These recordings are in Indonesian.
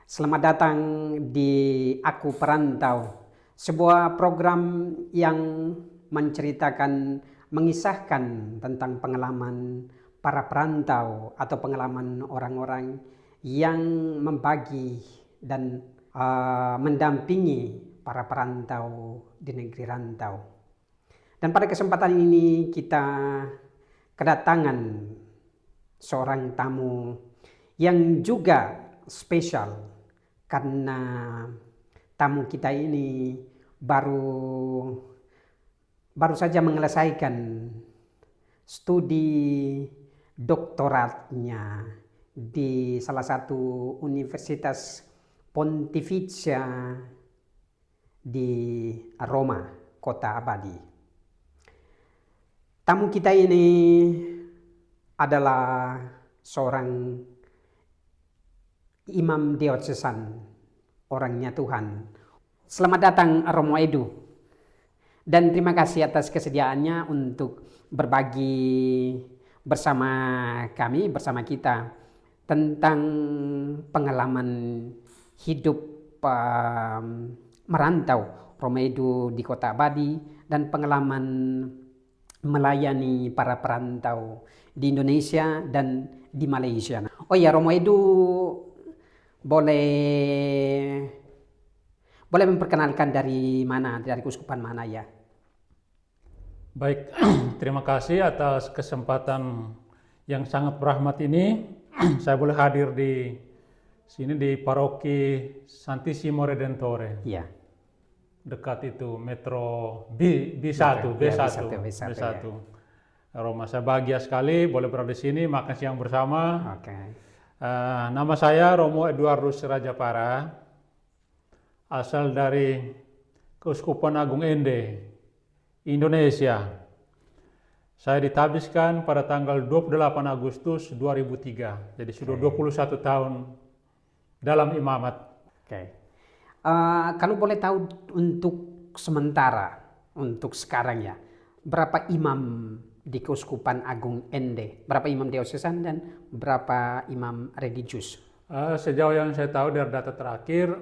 Selamat datang di Aku Perantau, sebuah program yang menceritakan, mengisahkan tentang pengalaman para perantau atau pengalaman orang-orang yang membagi dan mendampingi para perantau di negeri rantau. Dan pada kesempatan ini kita kedatangan seorang tamu yang juga spesial karena tamu kita ini baru saja menyelesaikan studi doktoratnya di salah satu universitas Pontificia di Roma, kota abadi. Tamu kita ini adalah seorang imam diocesan, orangnya Tuhan. Selamat datang Romo Edu. Dan terima kasih atas kesediaannya untuk berbagi bersama kami, bersama kita tentang pengalaman hidup merantau Romo Edu di kota abadi dan pengalaman melayani para perantau di Indonesia dan di Malaysia. Oh ya, Romo Edu boleh memperkenalkan dari mana, dari keuskupan mana ya? Baik, terima kasih atas kesempatan yang sangat berahmat ini. Saya boleh hadir di sini di Paroki Santissimo Redentore. Iya. Dekat itu Metro B1. Ya. Roma. Saya bahagia sekali boleh berada di sini makan siang bersama. Oke. Nama saya Romo Eduardus Rajapara, asal dari Keuskupan Agung Ende, Indonesia. Saya ditabiskan pada tanggal 28 Agustus 2003, jadi sudah 21 tahun dalam imamat. Oke. Kalau boleh tahu untuk sementara, untuk sekarang ya, berapa imam di Keuskupan Agung Ende? Berapa imam diocesan dan berapa imam religius? Sejauh yang saya tahu dari data terakhir,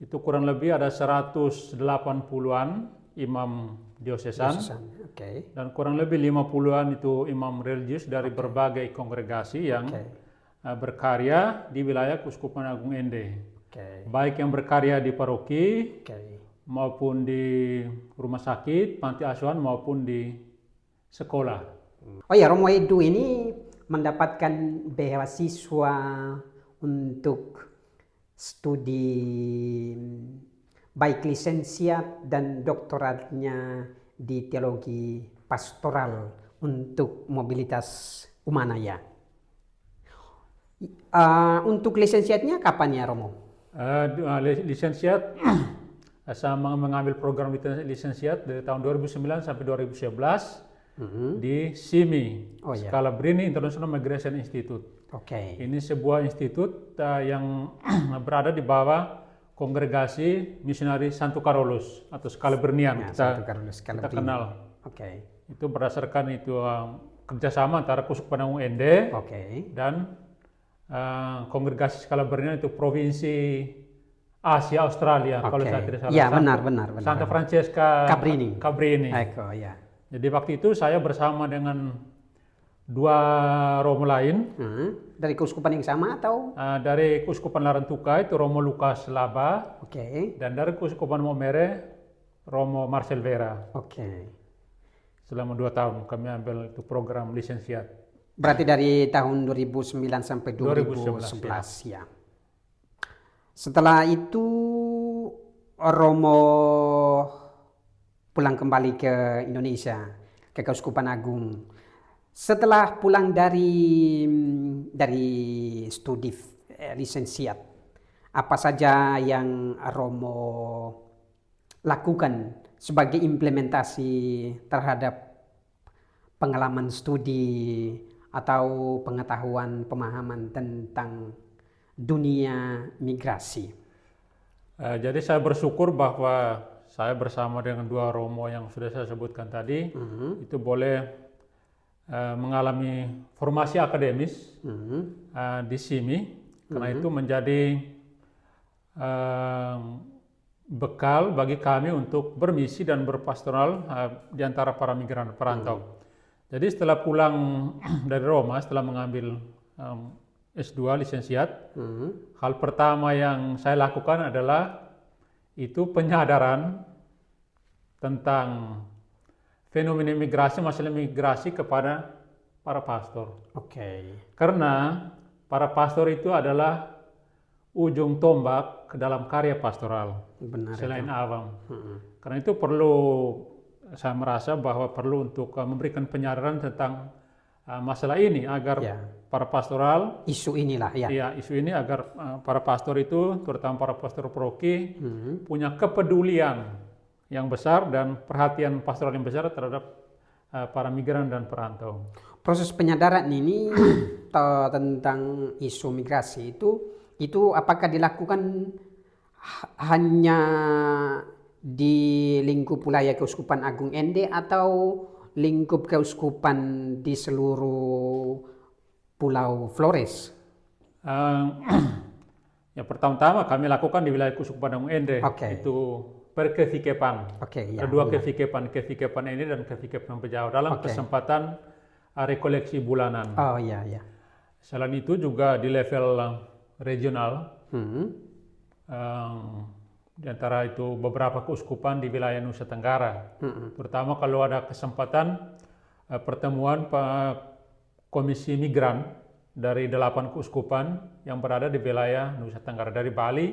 itu kurang lebih ada 180-an imam diocesan. Okay. Dan kurang lebih 50-an itu imam religius dari berbagai kongregasi yang berkarya di wilayah Keuskupan Agung Ende. Baik yang berkarya di paroki maupun di rumah sakit, panti asuhan maupun di sekolah. Oh ya, Romo Edu ini mendapatkan beasiswa untuk studi baik lisensiat dan doktoratnya di teologi pastoral untuk mobilitas umanaya. Untuk lisensiatnya kapan ya, Romo? Lisensiat saya mengambil program lisensiat dari tahun 2009 sampai 2011 di SIMI, Scalabrini International Migration Institute. Ini sebuah institut yang berada di bawah kongregasi misionari Santo Carolus atau Scalabrinian, kita kenal. Itu berdasarkan itu kerjasama antara Keuskupan Agung Ende dan kongregasi Scalabrinian, itu provinsi Asia Australia kalau saya tidak salah. Iya, benar. Santa Francesca Cabrini. Jadi waktu itu saya bersama dengan 2 romo lain. Dari keuskupan yang sama atau? Dari Keuskupan Larantuka itu Romo Lucas Laba. Dan dari Keuskupan Momere Romo Marcel Vera. Selama 2 tahun kami ambil itu program lisensiat. Berarti dari tahun 2009 sampai 2011 ya. Setelah itu Romo pulang kembali ke Indonesia, ke Keuskupan Agung. Setelah pulang dari studi lisensiat, apa saja yang Romo lakukan sebagai implementasi terhadap pengalaman studi atau pengetahuan pemahaman tentang dunia migrasi? Jadi saya bersyukur bahwa saya bersama dengan 2 romo yang sudah saya sebutkan tadi itu boleh mengalami formasi akademis di SIMI, karena itu menjadi bekal bagi kami untuk bermisi dan berpastoral di antara para migran perantau. Jadi setelah pulang dari Roma, setelah mengambil S2 lisensiat, hal pertama yang saya lakukan adalah itu penyadaran tentang fenomena migrasi, masalah migrasi kepada para pastor. Karena para pastor itu adalah ujung tombak ke dalam karya pastoral. Benar, selain awam. Karena itu perlu, saya merasa bahwa perlu untuk memberikan penyadaran tentang masalah ini agar para pastoral, isu inilah ya. Isu ini agar para pastor itu, terutama para pastor paroki, punya kepedulian yang besar dan perhatian pastoral yang besar terhadap para migran dan perantau. Proses penyadaran ini tentang isu migrasi itu apakah dilakukan hanya di lingkup wilayah Keuskupan Agung Ende atau lingkup keuskupan di seluruh Pulau Flores? Yang pertama-tama kami lakukan di wilayah Keuskupan Agung Ende, itu perkevikepan. Ada dua kevikepan ini dan kevikepan Pejauh dalam kesempatan rekoleksi bulanan. Selain itu juga di level regional, di antara itu beberapa keuskupan di wilayah Nusa Tenggara, terutama kalau ada kesempatan pertemuan komisi migran dari 8 keuskupan yang berada di wilayah Nusa Tenggara, dari Bali.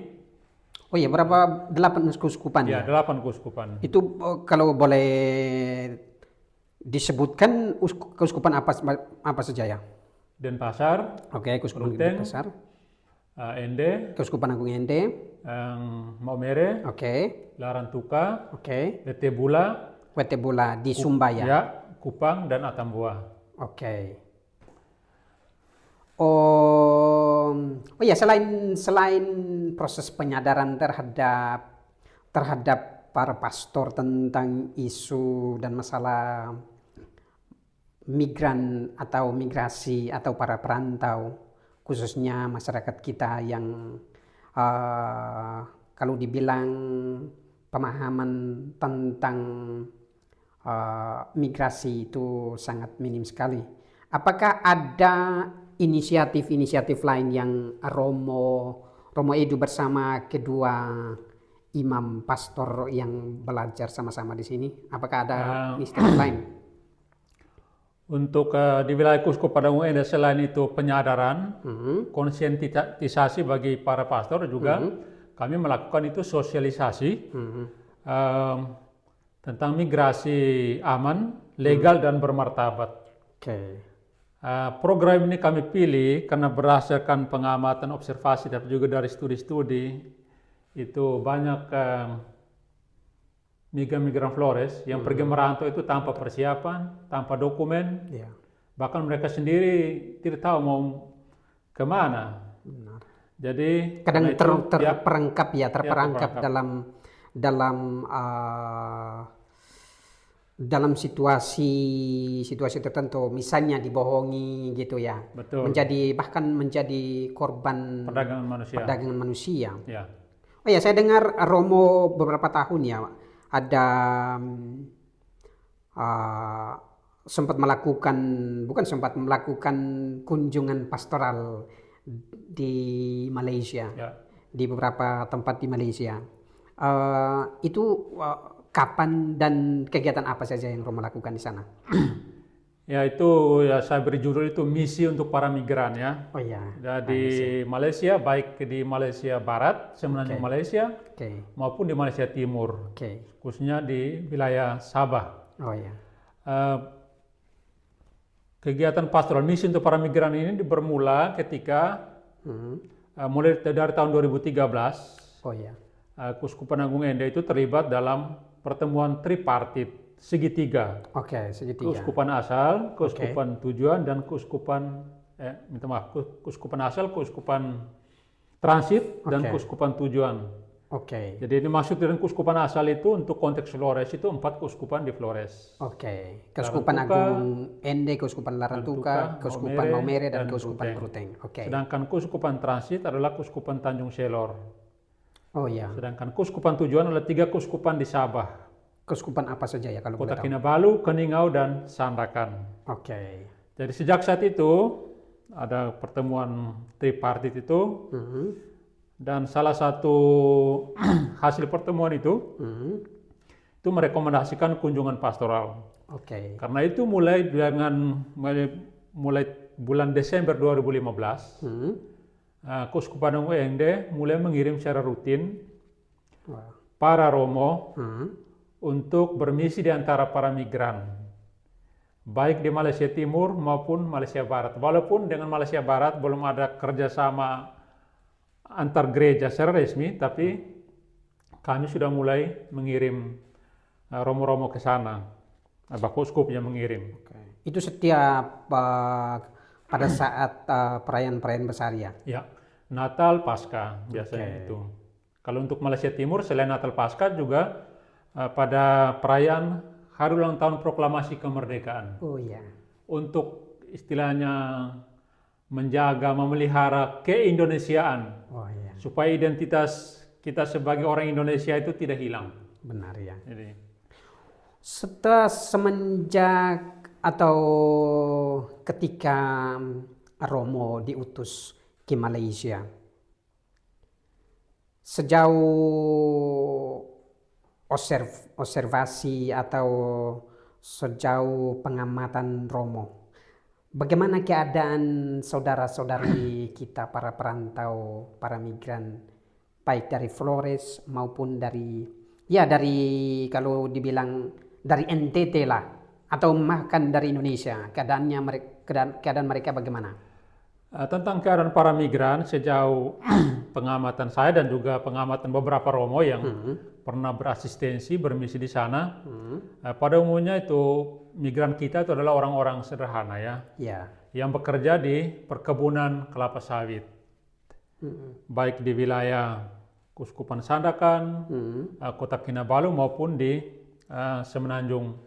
Berapa? 8 keuskupan? 8 keuskupan. Itu kalau boleh disebutkan keuskupan apa saja ya? Denpasar, Keuskupan Denpasar, Ende, Keuskupan Agung Ende, Maumere, Larantuka, Wetebula di Sumba ya? Kupang dan Atambua. Selain proses penyadaran terhadap para pastor tentang isu dan masalah migran atau migrasi atau para perantau, khususnya masyarakat kita yang kalau dibilang pemahaman tentang migrasi itu sangat minim sekali. Apakah ada inisiatif-inisiatif lain yang Romo Edu bersama kedua imam pastor yang belajar sama-sama di sini? Apakah ada inisiatif lain? Untuk di wilayah Keuskupan Agung Ende, selain itu penyadaran, konsientisasi bagi para pastor juga, kami melakukan itu sosialisasi tentang migrasi aman, legal dan bermartabat. Program ini kami pilih karena berdasarkan pengamatan, observasi, tapi juga dari studi-studi, itu banyak migran Flores yang pergi merantau itu tanpa persiapan, tanpa dokumen, bahkan mereka sendiri tidak tahu mau kemana. Jadi kadang terperangkap dalam situasi tertentu, misalnya dibohongi gitu ya. Betul. Bahkan menjadi korban perdagangan manusia. Saya dengar Romo beberapa tahun ya ada sempat melakukan kunjungan pastoral di Malaysia, di beberapa tempat di Malaysia. Itu kapan dan kegiatan apa saja yang Romo lakukan di sana? Itu saya beri judul itu misi untuk para migran ya. Di Malaysia, baik di Malaysia Barat, semenanjung Malaysia, maupun di Malaysia Timur, khususnya di wilayah Sabah. Kegiatan pastoral misi untuk para migran ini bermula ketika mulai dari tahun 2013, Keuskupan Agung Ende itu terlibat dalam pertemuan tripartit, segitiga. Keuskupan asal, keuskupan tujuan, dan keuskupan asal, keuskupan transit, dan keuskupan tujuan. Jadi ini maksud dengan keuskupan asal itu untuk konteks Flores itu 4 keuskupan di Flores. Keuskupan Agung Ende, Keuskupan Larantuka, Keuskupan Maumere, dan Keuskupan Ruteng. Sedangkan keuskupan transit adalah Keuskupan Tanjung Selor. Oh ya. Sedangkan keuskupan tujuan adalah 3 keuskupan di Sabah. Keuskupan apa saja ya kalau boleh Kota tahu? Kinabalu, Keningau, dan Sandakan. Oke. Jadi sejak saat itu ada pertemuan tripartit itu, dan salah satu hasil pertemuan itu merekomendasikan kunjungan pastoral. Oke. Karena itu mulai bulan Desember 2015, Keuskupan Agung END mulai mengirim secara rutin Wah. para romo untuk bermisi di antara para migran, baik di Malaysia Timur maupun Malaysia Barat. Walaupun dengan Malaysia Barat belum ada kerjasama antar gereja secara resmi, tapi kami sudah mulai mengirim romo-romo ke sana. Bapak Uskupnya mengirim. Itu setiap pada saat perayaan-perayaan besar ya? Ya, Natal, Paskah biasanya itu. Kalau untuk Malaysia Timur selain Natal, Paskah juga pada perayaan Hari Ulang Tahun Proklamasi Kemerdekaan. Oh iya. Untuk istilahnya menjaga, memelihara keindonesiaan. Oh iya. Supaya identitas kita sebagai orang Indonesia itu tidak hilang. Benar ya. Jadi, semenjak atau ketika Romo diutus ke Malaysia, sejauh observasi atau sejauh pengamatan Romo, bagaimana keadaan saudara-saudari kita para perantau, para migran, baik dari Flores maupun dari kalau dibilang dari NTT lah, atau bahkan dari Indonesia, keadaan mereka bagaimana? tentang keadaan para migran sejauh pengamatan saya dan juga pengamatan beberapa romo yang pernah berasistensi bermisi di sana, pada umumnya itu migran kita itu adalah orang-orang sederhana ya, yang bekerja di perkebunan kelapa sawit, baik di wilayah Keuskupan Sandakan, Kota Kinabalu maupun di Semenanjung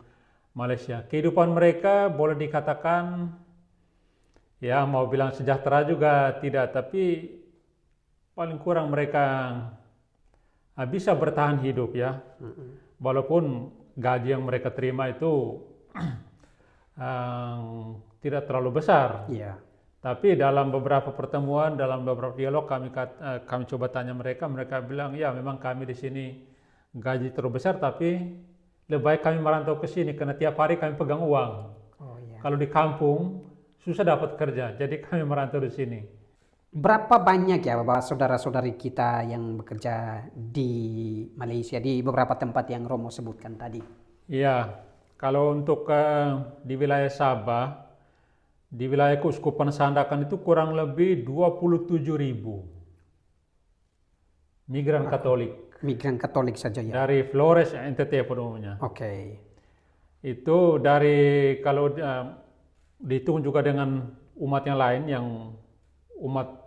Malaysia. Kehidupan mereka boleh dikatakan ya, mau bilang sejahtera juga tidak, tapi paling kurang mereka bisa bertahan hidup ya. Walaupun gaji yang mereka terima itu tidak terlalu besar. Tapi dalam beberapa pertemuan, dalam beberapa dialog kami coba tanya mereka bilang ya memang kami di sini gaji terlalu besar, tapi lebih baik kami merantau ke sini karena tiap hari kami pegang uang. Kalau di kampung susah dapat kerja, jadi kami merantau di sini. Berapa banyak ya Bapak saudara-saudari kita yang bekerja di Malaysia di beberapa tempat yang Romo sebutkan tadi? Iya, kalau untuk di wilayah Sabah, di wilayah Keuskupan Sandakan itu kurang lebih 27.000 migran Katolik. Migran Katolik saja ya? Dari Flores, NTT pada umumnya. Itu dari kalau dihitung juga dengan umat yang lain, yang umat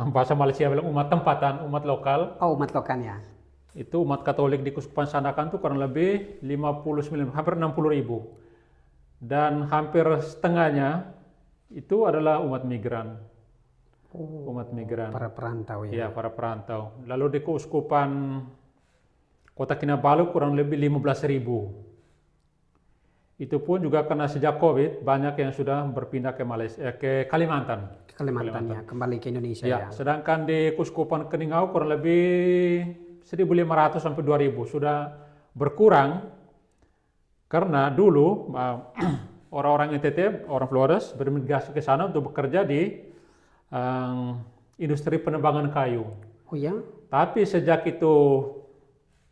bahasa Malaysia bilang umat tempatan, umat lokal. Oh, umat lokal ya. Itu umat Katolik di Keuskupan Sandakan itu kurang lebih 59, hampir 60.000. Dan hampir setengahnya itu adalah umat migran. Umat migran. Para perantau ya. Iya, para perantau. Lalu di Keuskupan Kota Kinabalu kurang lebih 15.000. Itu pun juga karena sejak COVID banyak yang sudah berpindah ke Malaysia, ke Kalimantan. Kalimantan ya, kembali ke Indonesia ya. Sedangkan di Keuskupan Keningau kurang lebih 1.500 sampai 2.000 sudah berkurang karena dulu orang-orang NTT, orang Flores bermigrasi ke sana untuk bekerja di industri penebangan kayu. Oh ya? Tapi sejak itu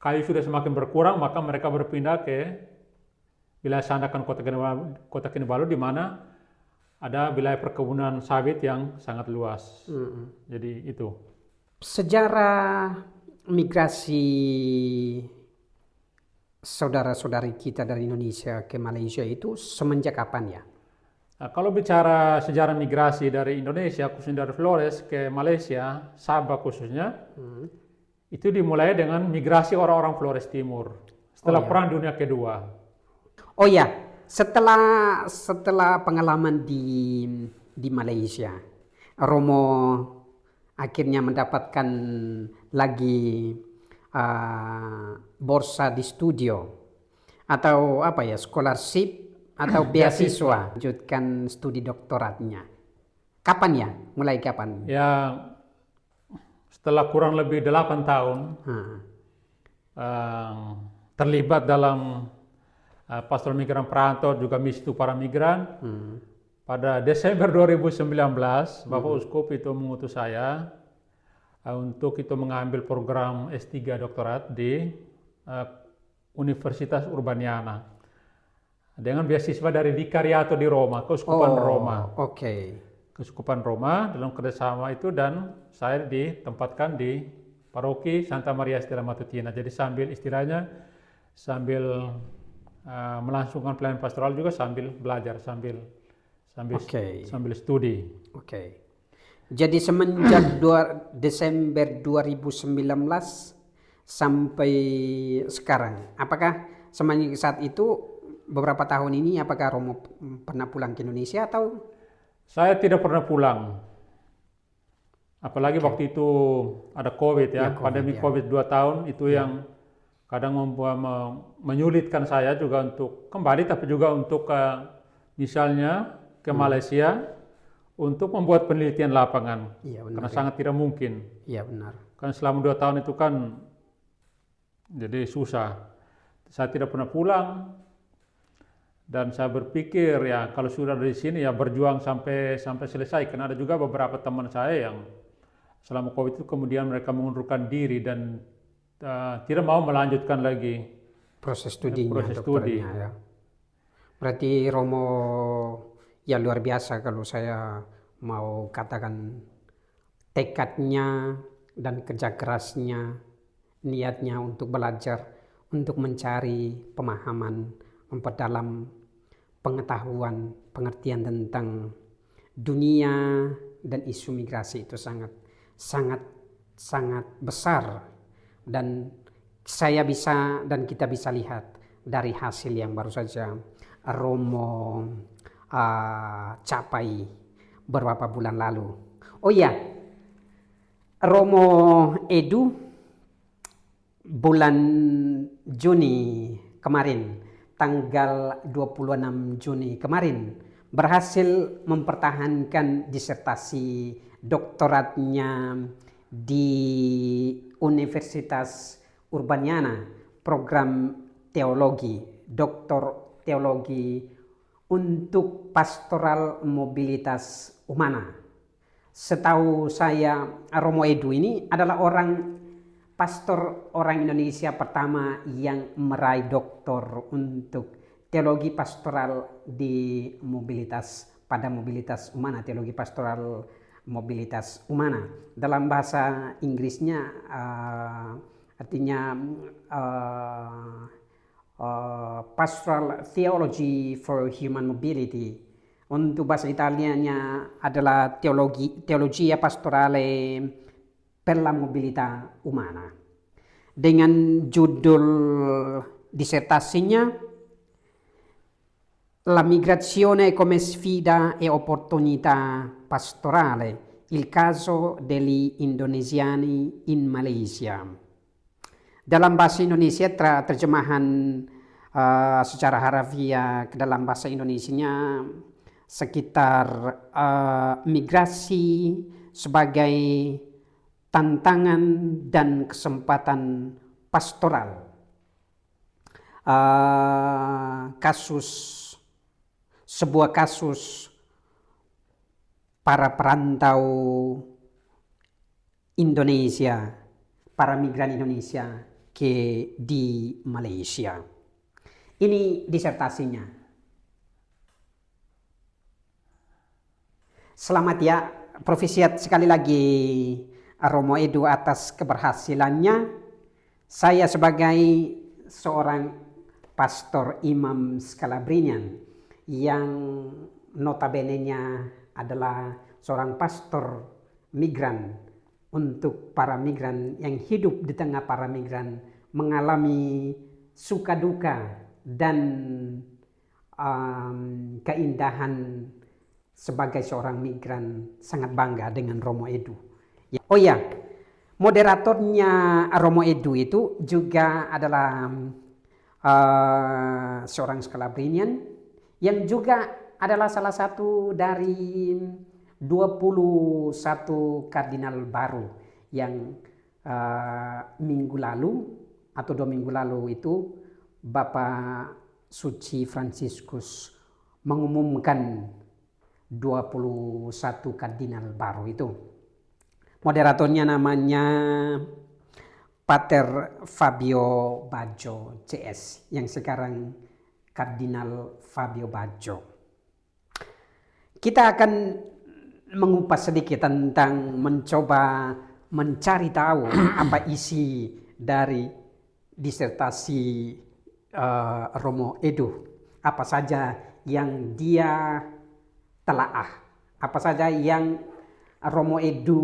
kayu sudah semakin berkurang, maka mereka berpindah ke wilayah Sandakan Kota Kinabalu di mana ada wilayah perkebunan sawit yang sangat luas. Jadi itu. Sejarah migrasi saudara-saudari kita dari Indonesia ke Malaysia itu semenjak kapan ya? Nah, kalau bicara sejarah migrasi dari Indonesia, khususnya dari Flores ke Malaysia, Sabah khususnya, itu dimulai dengan migrasi orang-orang Flores Timur setelah Perang Dunia Kedua. Oh ya, setelah pengalaman di Malaysia, Romo akhirnya mendapatkan lagi borsa di studio atau apa ya, scholarship atau beasiswa lanjutkan studi doktoratnya. Kapan ya? Mulai kapan? Ya, setelah kurang lebih 8 tahun terlibat dalam pastoral migran perantau juga misi untuk para migran. Pada Desember 2019, Bapak Uskup itu mengutus saya untuk itu mengambil program S3 doktorat di Universitas Urbaniana dengan beasiswa dari Vicariato di Roma, Keuskupan Roma. Keuskupan Roma dalam kerjasama itu, dan saya ditempatkan di Paroki Santa Maria Stella Matutina. Jadi sambil istilahnya sambil melangsungkan pelayanan pastoral juga sambil belajar, sambil studi. Jadi semenjak Desember 2019 sampai sekarang, apakah semenjak saat itu beberapa tahun ini, apakah Romo pernah pulang ke Indonesia atau? Saya tidak pernah pulang. Apalagi waktu itu ada COVID ya, pandemi COVID 2 tahun itu yang kadang menyulitkan saya juga untuk kembali, tapi juga untuk misalnya ke Malaysia untuk membuat penelitian lapangan. Karena sangat tidak mungkin. Iya benar. Kan selama 2 tahun itu kan jadi susah. Saya tidak pernah pulang. Dan saya berpikir ya kalau sudah dari sini ya berjuang sampai selesai. Karena ada juga beberapa teman saya yang selama COVID itu kemudian mereka mengundurkan diri dan tidak mau melanjutkan lagi proses studinya, dokternya ya. Berarti Romo ya luar biasa kalau saya mau katakan tekadnya dan kerja kerasnya, niatnya untuk belajar, untuk mencari pemahaman, memperdalam pengetahuan, pengertian tentang dunia dan isu migrasi itu sangat besar, dan saya bisa dan kita bisa lihat dari hasil yang baru saja Romo capai beberapa bulan lalu. Oh iya, Romo Edu bulan Juni kemarin, tanggal 26 Juni kemarin, berhasil mempertahankan disertasi doktoratnya di Universitas Urbaniana, program teologi, doktor teologi untuk pastoral mobilitas umana. Setahu saya, Romo Edu ini adalah pastor orang Indonesia pertama yang meraih doktor untuk teologi pastoral di mobilitas umana, teologi pastoral mobilitas umana. Dalam bahasa Inggrisnya artinya pastoral theology for human mobility. Untuk bahasa Italianya adalah teologia pastorale per la mobilità umana. Dengan judul disertasinya La migrazione come sfida e opportunità pastorale, il caso degli indonesiani in Malaysia. Dalam bahasa Indonesia, terjemahan secara harafiah ke dalam bahasa Indonesianya sekitar migrasi sebagai tantangan dan kesempatan pastoral. Sebuah kasus para perantau Indonesia, para migran Indonesia di Malaysia. Ini disertasinya. Selamat ya, profesiat sekali lagi Romo Edu atas keberhasilannya. Saya sebagai seorang pastor imam Scalabrinian yang notabene-nya adalah seorang pastor migran untuk para migran yang hidup di tengah para migran, mengalami suka duka dan keindahan sebagai seorang migran. Sangat bangga dengan Romo Edu. Oh ya, Moderatornya Romo Edu itu juga adalah seorang Scalabrinian yang juga adalah salah satu dari 21 kardinal baru yang minggu lalu atau 2 minggu lalu itu Bapak Suci Fransiskus mengumumkan 21 kardinal baru itu. Moderatornya namanya Pater Fabio Baggio CS, yang sekarang Kardinal Fabio Baggio. Kita akan mengupas sedikit tentang mencoba mencari tahu apa isi dari disertasi Romo Edu. Apa saja yang dia telaah, apa saja yang Romo Edu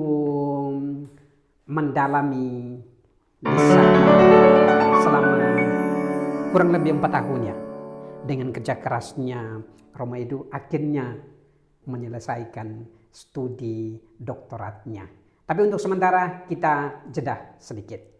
mendalami di sana selama kurang lebih 4 tahunnya. Dengan kerja kerasnya, Romo Edu akhirnya menyelesaikan studi doktoratnya. Tapi untuk sementara kita jeda sedikit.